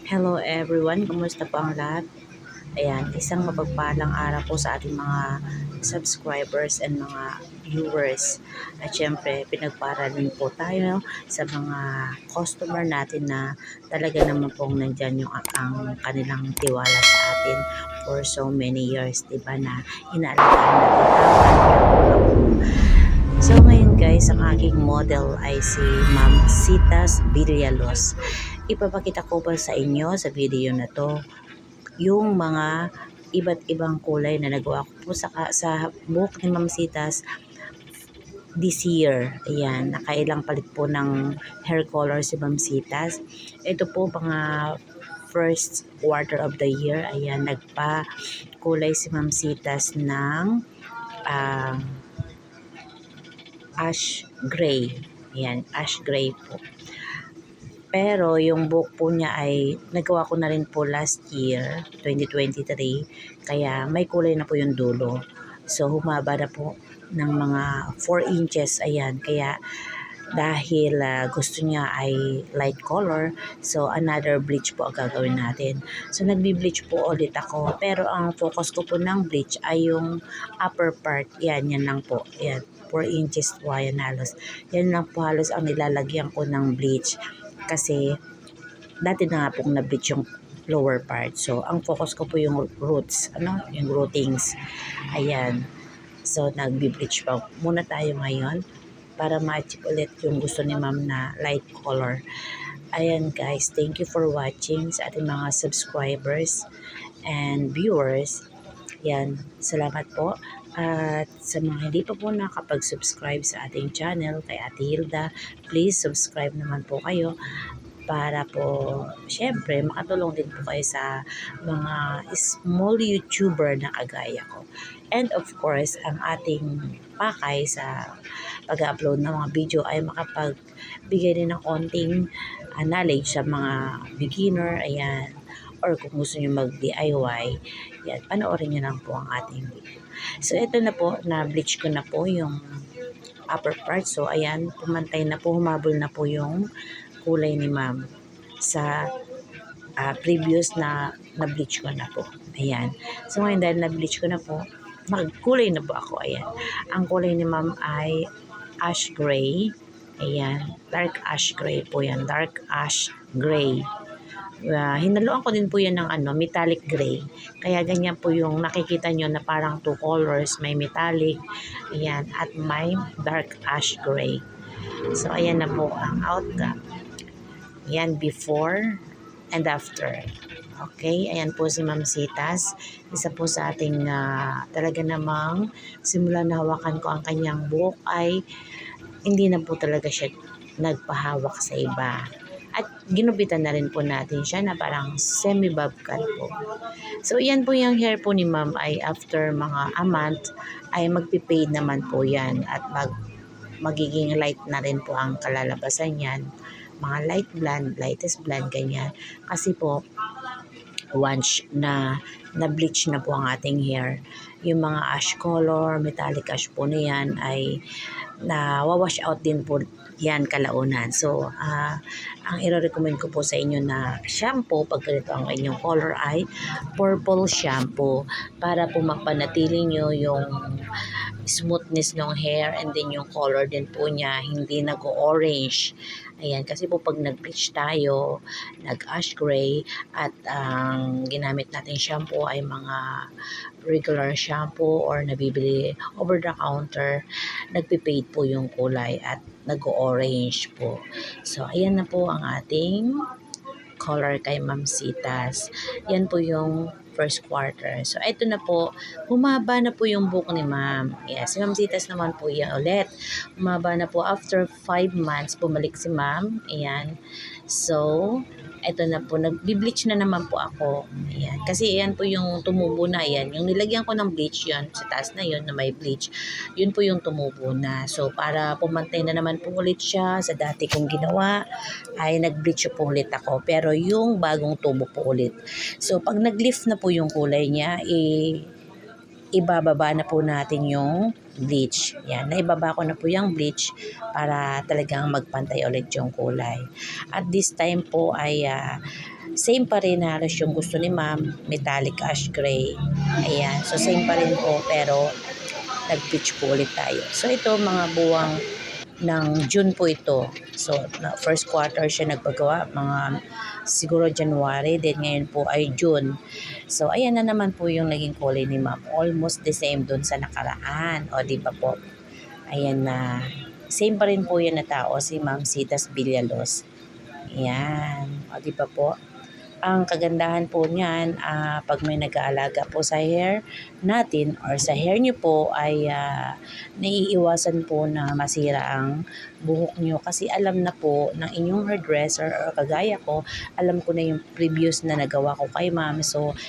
Hello everyone, kumusta po ang lahat? Ayan, isang mapagpalang araw po sa ating mga subscribers and mga viewers. At syempre, pinagpara din po tayo sa mga customer natin na talaga naman pong nandyan yung ang kanilang tiwala sa atin for so many years, diba, na inaalagaan natin ang so ngayon guys, ang aking model ay si Ma'am Citas Villalos. Ipapakita ko pa sa inyo sa video na to yung mga iba't ibang kulay na nagawa ko po sa buhok ni Ma'am Citas this year. Ayan, nakailang palit po ng hair color si Ma'am Citas. Ito po mga first quarter of the year. Ayan, nagpa kulay si Ma'am Citas ng ah, ash gray. Ayan, ash gray po. Pero yung buhok po niya ay nagawa ko na rin po last year, 2023. Kaya may kulay na po yung dulo. So humaba na po ng mga 4 inches. Ayan, kaya dahil gusto niya ay light color, so another bleach po ang gagawin natin. So nagbi-bleach po ulit ako, pero ang focus ko po ng bleach ay yung upper part. Yan lang po. Yan, 4 inches po yan halos. Yan lang po halos ang nilalagyan ko ng bleach. Kasi dati na nga pong na-bleach yung lower part. So ang focus ko po yung roots, yung rootings. Ayan. So nagbi-bleach pa muna tayo ngayon para ma-achieve ulit yung gusto ni ma'am na light color. Ayan guys, thank you for watching sa ating mga subscribers and viewers. Yan, salamat po. At sa mga hindi pa po nakapag-subscribe sa ating channel kay Ate Hilda, please subscribe naman po kayo para po syempre makatulong din po kayo sa mga small YouTuber na kagaya ko. And of course, ang ating pakay sa pag-upload ng mga video ay makapagbigay din ng konting knowledge sa mga beginner, ayan, or kung gusto nyo mag-DIY, yan, panoorin nyo lang po ang ating video. So, ito na po, na-bleach ko na po yung upper part. So, ayan, pumantay na po, humabol na po yung kulay ni ma'am sa previous na bleach ko na po. Ayan. So, ngayon dahil na-bleach ko na po, magkulay na po ako. Ayan. Ang kulay ni ma'am ay ash gray. Ayan. Dark ash gray po yan. Dark ash gray. Hinaluan ko din po yan ng metallic gray. Kaya ganyan po yung nakikita nyo na parang two colors. May metallic, ayan, at may dark ash gray. So, ayan na po ang outcome. Ayan, before and after. Okay, ayan po si Ma'am Citas. Isa po sa ating talaga namang simula na hawakan ko ang kanyang buhok ay hindi na po talaga siya nagpahawak sa iba. At ginupitan na rin po natin siya na parang semi-bob cut po. So, yan po yung hair po ni ma'am ay after mga a month ay magpipade naman po yan at magiging light na rin po ang kalalabasan yan. Mga light blonde, lightest blonde, ganyan. Kasi po, once na bleach na po ang ating hair, yung mga ash color, metallic ash po na yan ay wash out din po yan kalaunan. So, ang i-recommend ko po sa inyo na shampoo pag ganito ang inyong color ay purple shampoo para po mapanatili nyo yung smoothness ng hair and then yung color din po niya hindi nag-orange. Ayan, kasi po pag nag-bleach tayo, nag-ash gray at ang ginamit natin shampoo ay mga regular shampoo or nabibili over the counter, nagpipade po yung kulay at nag-orange po. So, ayan na po ang ating color kay Ma'am Citas. Yan po yung first quarter. So, ito na po, humaba na po yung buhok ni ma'am. Yes, si Ma'am Citas naman po yan ulit. Humaba na po after 5 months, bumalik si ma'am. Ayan. So, ito na po, nag-bleach na naman po ako. Ayan. Kasi yan po yung tumubo na. Ayan. Yung nilagyan ko ng bleach yan, sa taas na yun na may bleach, yun po yung tumubo na. So, para pumantay na naman po ulit siya sa dati kong ginawa, ay nag-bleach po ulit ako. Pero yung bagong tubo po ulit. So, pag nag-lift na po yung kulay niya, ibababa na po natin yung bleach. Yan, naibaba ko na po yung bleach para talagang magpantay ulit yung kulay. At this time po ay same pa rin halos yung gusto ni ma'am, metallic ash gray. Ayan, so same pa rin po pero nag-bleach po ulit tayo. So ito mga buwang ng June po ito. So, first quarter siya nagpagawa, mga siguro January, then ngayon po ay June. So, ayan na naman po yung naging kulay ni ma'am. Almost the same dun sa nakaraan. O, di ba po? Ayan na. Same pa rin po yan na tao, si Ma'am Citas Villalos. Ayan. O, di ba po? Ang kagandahan po niyan, pag may nag-aalaga po sa hair natin or sa hair niyo po ay naiiwasan po na masira ang buhok niyo kasi alam na po ng inyong hairdresser or kagaya ko, alam ko na yung previous na nagawa ko kay ma'am. So,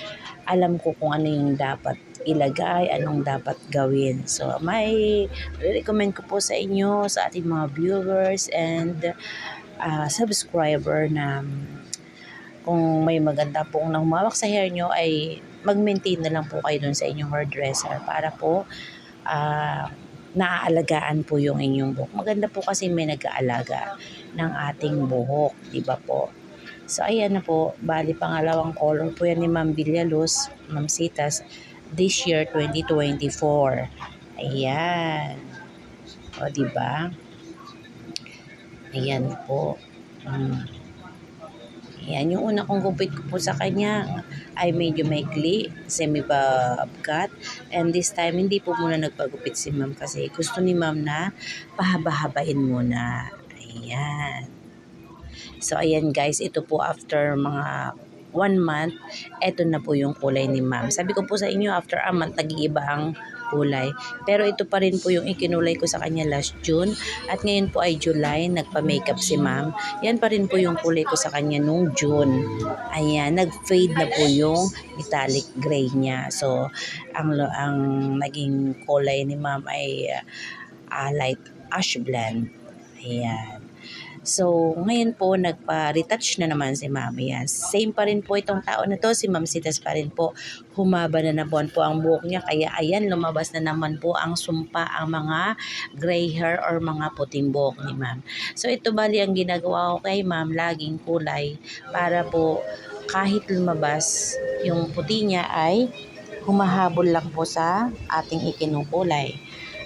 alam ko kung ano yung dapat ilagay, anong dapat gawin. So, may recommend ko po sa inyo, sa ating mga viewers and subscriber na kung may maganda pong humawak sa hair nyo ay mag-maintain na lang po kayo dun sa inyong hairdresser para po naaalagaan po yung inyong buhok. Maganda po kasi may nag-aalaga ng ating buhok, di ba po? So ayan na po, bali pangalawang color po yan ni Ma'am Villalos, Ma'am Citas, this year 2024. Ayan. O di ba? Ayan po. Yan, yung una kong gupit ko po sa kanya ay medyo maikli, semi-bobcat. And this time, hindi po muna nagpagupit si ma'am kasi gusto ni ma'am na pahaba-habain muna. Ayan. So, ayan guys, ito po after mga 1 month, eto na po yung kulay ni ma'am. Sabi ko po sa inyo, after a month, nag-iiba ang kulay. Pero ito pa rin po yung ikinulay ko sa kanya last June. At ngayon po ay July, nagpa-makeup si ma'am. Yan pa rin po yung kulay ko sa kanya nung June. Ayan, nag-fade na po yung metallic gray niya. So, ang naging kulay ni ma'am ay light ash blend. Ayan. So, ngayon po, nagpa-retouch na naman si ma'am. Yan. Same pa rin po itong tao na to. Si Ma'am Citas pa rin po. Humaba na naman po ang buhok niya. Kaya ayan, lumabas na naman po ang sumpa, ang mga gray hair or mga puting buhok ni ma'am. So, ito bali ang ginagawa ko kay ma'am, laging kulay para po kahit lumabas yung puti niya ay humahabol lang po sa ating ikinukulay.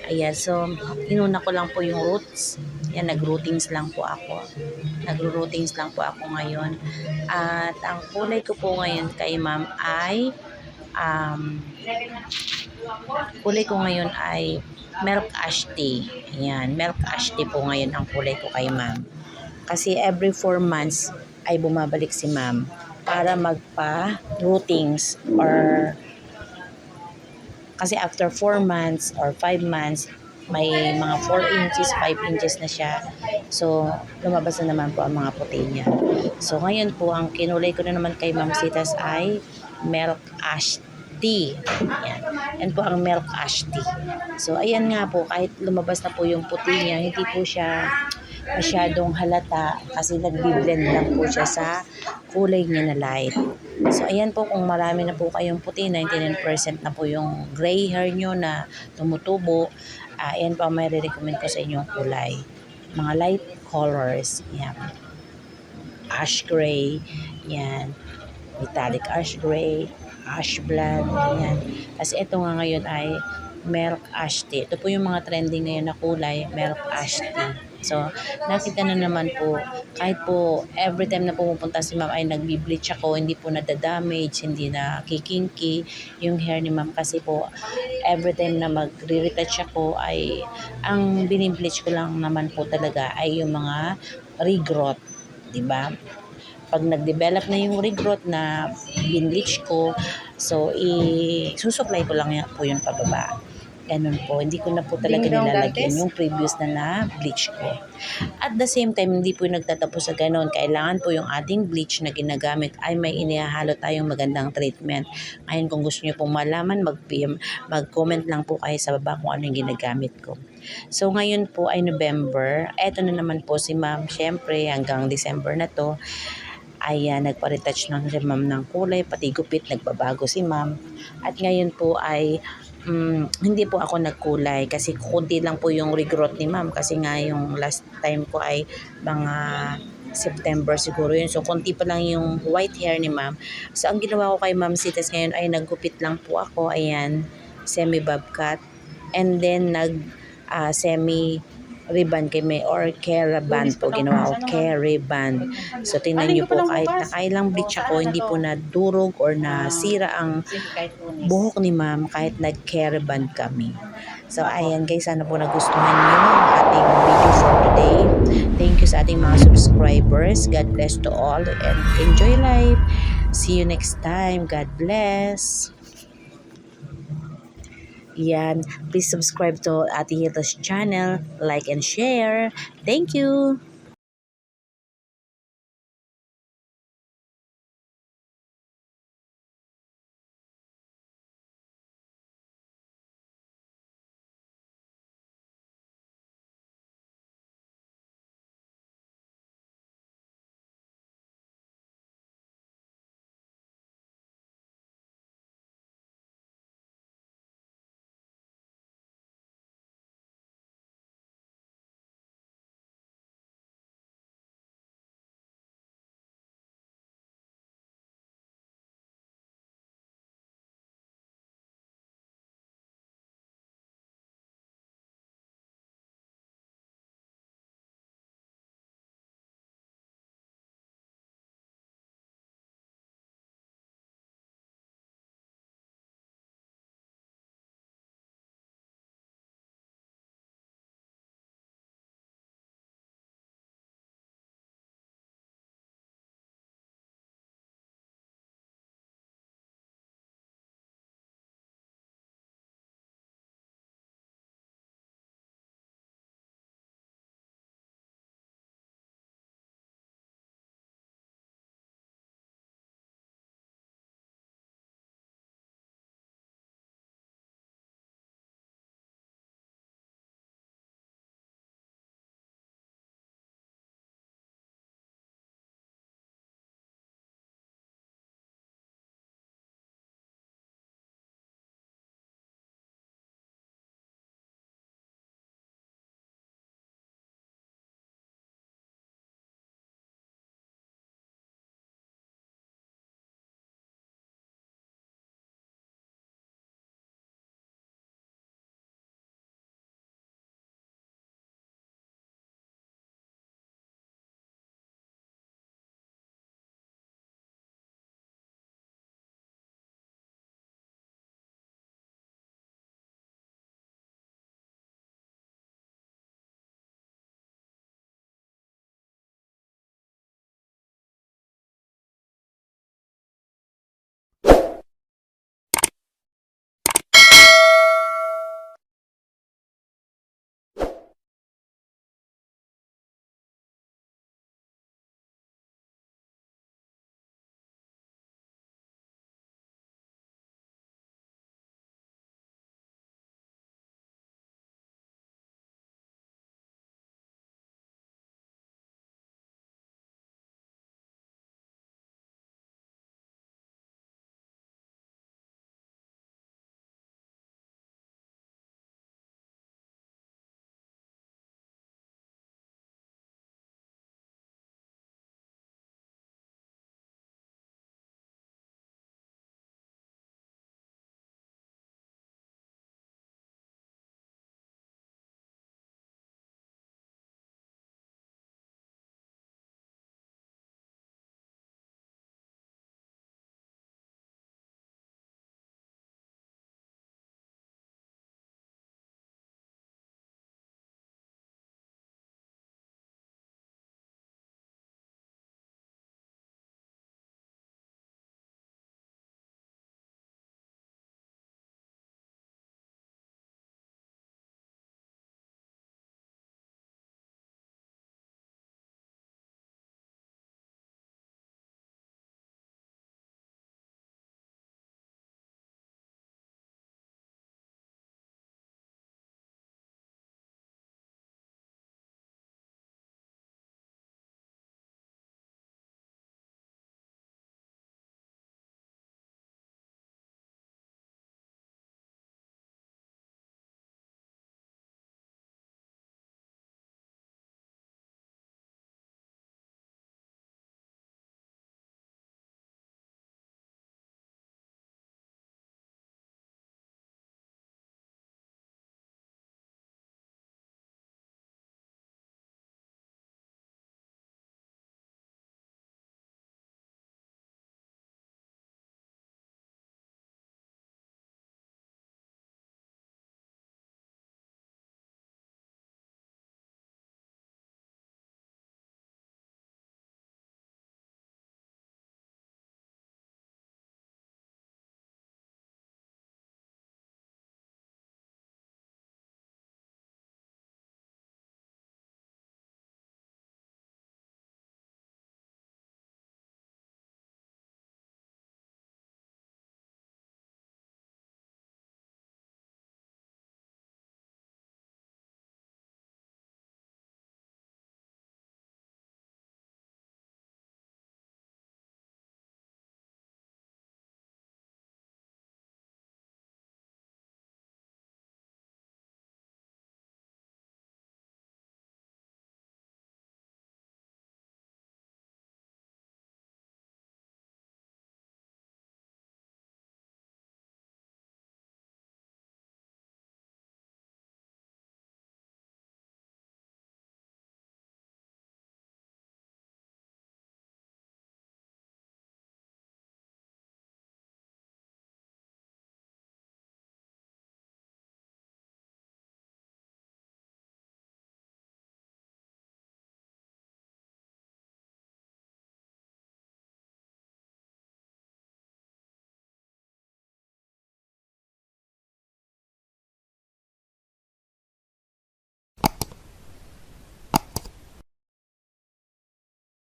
Ayan, so inuna ko lang po yung roots. Yan, nag-routings lang po ako. Nagro-routings lang po ako ngayon. At ang kulay ko po ngayon kay ma'am ay kulay ko ngayon ay milk ash tea. Ayan, milk ash tea po ngayon ang kulay ko kay ma'am. Kasi every 4 months ay bumabalik si ma'am para magpa-routings or kasi after 4 months or 5 months, may mga 4 inches, 5 inches na siya. So, lumabas na naman po ang mga puti niya. So, ngayon po, ang kinulay ko na naman kay Ma'am Citas ay milk ash tea. Yan. Yan po ang milk ash tea. So, ayan nga po, kahit lumabas na po yung puti niya, hindi po siya masyadong halata kasi nagbi-blend lang po siya sa kulay niya na light. So, ayan po, kung marami na po kayong puti, 99% na po yung gray hair nyo na tumutubo, ayan po ang may recommend ko sa inyong kulay. Mga light colors, yan. Ash gray, yan. Metallic ash gray, ash blonde, yan. Kasi ito nga ngayon ay milk ash tea. Ito po yung mga trending ngayon na kulay, milk ash tea. So, nakita na naman po, kahit po every time na pumupunta si ma'am ay nagbi-bleach ako, hindi po nadadamage, hindi na kikinky yung hair ni ma'am kasi po every time na magre-retouch ako ay ang binibleach ko lang naman po talaga ay yung mga regrowth, di ba? Pag nag-develop na yung regrowth na binbleach ko, so susupply ko lang po yun pababa. Ganun po. Hindi ko na po talaga nilalagyan yung previous na bleach ko. At the same time, hindi po nagtatapos sa ganun. Kailangan po yung ating bleach na ginagamit ay may inihahalo tayong magandang treatment. Ngayon, kung gusto niyo pong malaman, mag-PM, mag-comment lang po kayo sa baba kung ano yung ginagamit ko. So, ngayon po ay November. Eto na naman po si ma'am. Siyempre, hanggang December na to ay nagpa-retouch ng si ma'am ng kulay, pati gupit, nagbabago si ma'am. At ngayon po ay hindi po ako nagkulay kasi kunti lang po yung regrowth ni ma'am kasi nga yung last time ko ay mga September siguro yun. So, konti pa lang yung white hair ni ma'am. So, ang ginawa ko kay Ma'am Citas ngayon ay naggupit lang po ako. Ayan, semi-bob cut. And then, semi ribbon kay may or care band po ginawa ko, care band. So tingnan niyo po kahit nakailang bleach ako, hindi po nadurog or nasira ang buhok ni ma'am kahit nag-care band kami. So ayan guys, sana po nagustuhan niyo ang ating video for today. Thank you sa ating mga subscribers. God bless to all and enjoy life. See you next time. God bless. Yan, please subscribe to Ate Hilda's channel, like and share. Thank you!